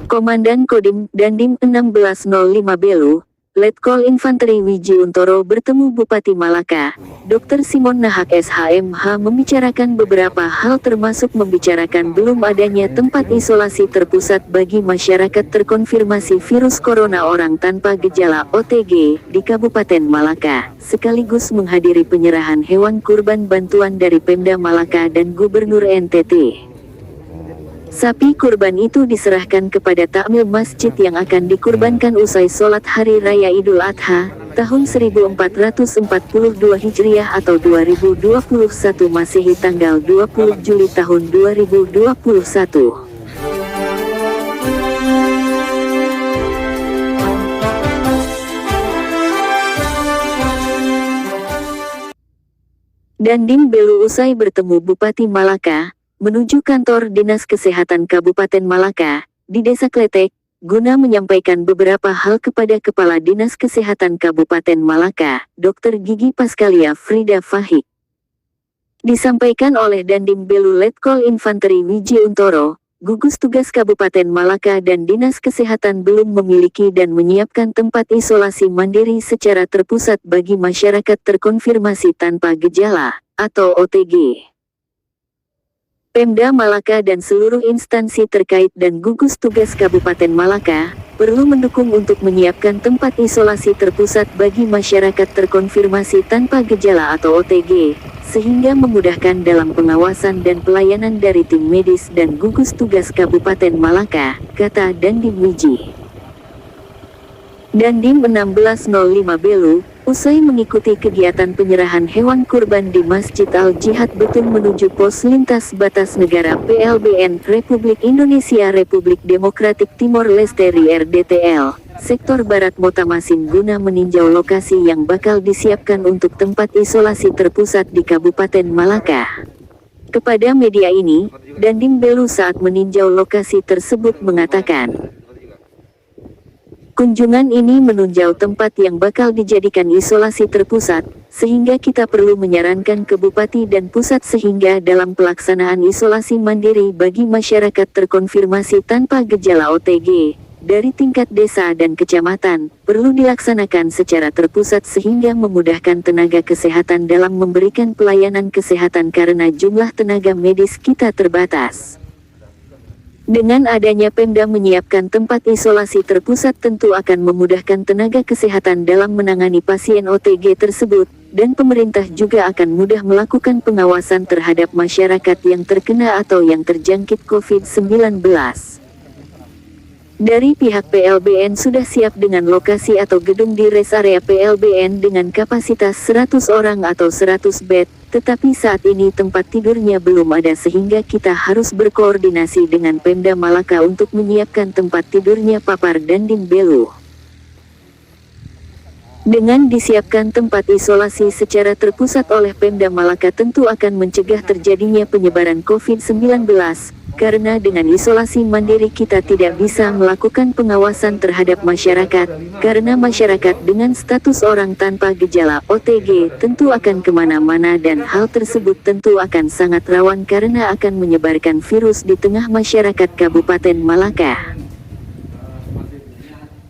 Komandan Kodim Dandim 1605 Belu, Letkol Infanteri Wiji Untoro bertemu Bupati Malaka, Dr. Simon Nahak SHMH membicarakan beberapa hal termasuk membicarakan belum adanya tempat isolasi terpusat bagi masyarakat terkonfirmasi virus corona orang tanpa gejala OTG di Kabupaten Malaka, sekaligus menghadiri penyerahan hewan kurban bantuan dari Pemda Malaka dan Gubernur NTT. Sapi kurban itu diserahkan kepada takmir masjid yang akan dikurbankan usai sholat Hari Raya Idul Adha, tahun 1442 Hijriah atau 2021 Masehi tanggal 20 Juli tahun 2021. Dandim Belu usai bertemu Bupati Malaka, menuju kantor Dinas Kesehatan Kabupaten Malaka, di Desa Kletek, guna menyampaikan beberapa hal kepada Kepala Dinas Kesehatan Kabupaten Malaka, Dr. Gigi Paskalia Frida Fahik. Disampaikan oleh Dandim Belu Letkol Infanteri Wiji Untoro, gugus tugas Kabupaten Malaka dan Dinas Kesehatan belum memiliki dan menyiapkan tempat isolasi mandiri secara terpusat bagi masyarakat terkonfirmasi tanpa gejala, atau OTG. Pemda Malaka dan seluruh instansi terkait dan gugus tugas Kabupaten Malaka perlu mendukung untuk menyiapkan tempat isolasi terpusat bagi masyarakat terkonfirmasi tanpa gejala atau OTG, sehingga memudahkan dalam pengawasan dan pelayanan dari tim medis dan gugus tugas Kabupaten Malaka, kata Dandim Wiji. Dandim 1605 Belu, usai mengikuti kegiatan penyerahan hewan kurban di Masjid Al-Jihad Betul menuju pos lintas batas negara PLBN Republik Indonesia Republik Demokratik Timor Leste RDTL, sektor Barat Motamasin guna meninjau lokasi yang bakal disiapkan untuk tempat isolasi terpusat di Kabupaten Malaka. Kepada media ini, Dandim Belu saat meninjau lokasi tersebut mengatakan, kunjungan ini menunjau tempat yang bakal dijadikan isolasi terpusat, sehingga kita perlu menyarankan ke Bupati dan Pusat sehingga dalam pelaksanaan isolasi mandiri bagi masyarakat terkonfirmasi tanpa gejala OTG, dari tingkat desa dan kecamatan, perlu dilaksanakan secara terpusat sehingga memudahkan tenaga kesehatan dalam memberikan pelayanan kesehatan karena jumlah tenaga medis kita terbatas. Dengan adanya Pemda menyiapkan tempat isolasi terpusat tentu akan memudahkan tenaga kesehatan dalam menangani pasien OTG tersebut, dan pemerintah juga akan mudah melakukan pengawasan terhadap masyarakat yang terkena atau yang terjangkit COVID-19. Dari pihak PLBN sudah siap dengan lokasi atau gedung di rest area PLBN dengan kapasitas 100 orang atau 100 bed, tetapi saat ini tempat tidurnya belum ada sehingga kita harus berkoordinasi dengan Pemda Malaka untuk menyiapkan tempat tidurnya, papar Dandim Belu. Dengan disiapkan tempat isolasi secara terpusat oleh Pemda Malaka tentu akan mencegah terjadinya penyebaran COVID-19, karena dengan isolasi mandiri kita tidak bisa melakukan pengawasan terhadap masyarakat, karena masyarakat dengan status orang tanpa gejala OTG tentu akan kemana-mana dan hal tersebut tentu akan sangat rawan karena akan menyebarkan virus di tengah masyarakat Kabupaten Malaka.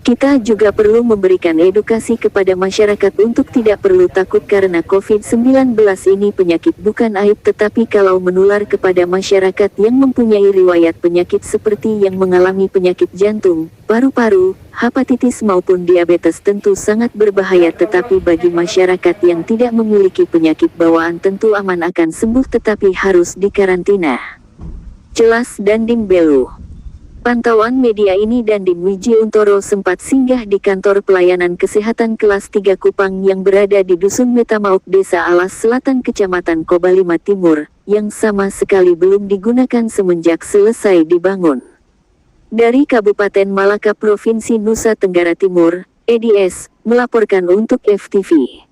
Kita juga perlu memberikan edukasi kepada masyarakat untuk tidak perlu takut karena COVID-19 ini penyakit bukan aib, tetapi kalau menular kepada masyarakat yang mempunyai riwayat penyakit seperti yang mengalami penyakit jantung, paru-paru, hepatitis maupun diabetes tentu sangat berbahaya, tetapi bagi masyarakat yang tidak memiliki penyakit bawaan tentu aman akan sembuh tetapi harus dikarantina. Jelas Dandim Belu. Pantauan media ini Dandim Wiji Untoro sempat singgah di kantor pelayanan kesehatan kelas 3 Kupang yang berada di Dusun Metamauk Desa Alas Selatan Kecamatan Kobalima Timur, yang sama sekali belum digunakan semenjak selesai dibangun. Dari Kabupaten Malaka Provinsi Nusa Tenggara Timur, EDS, melaporkan untuk FTV.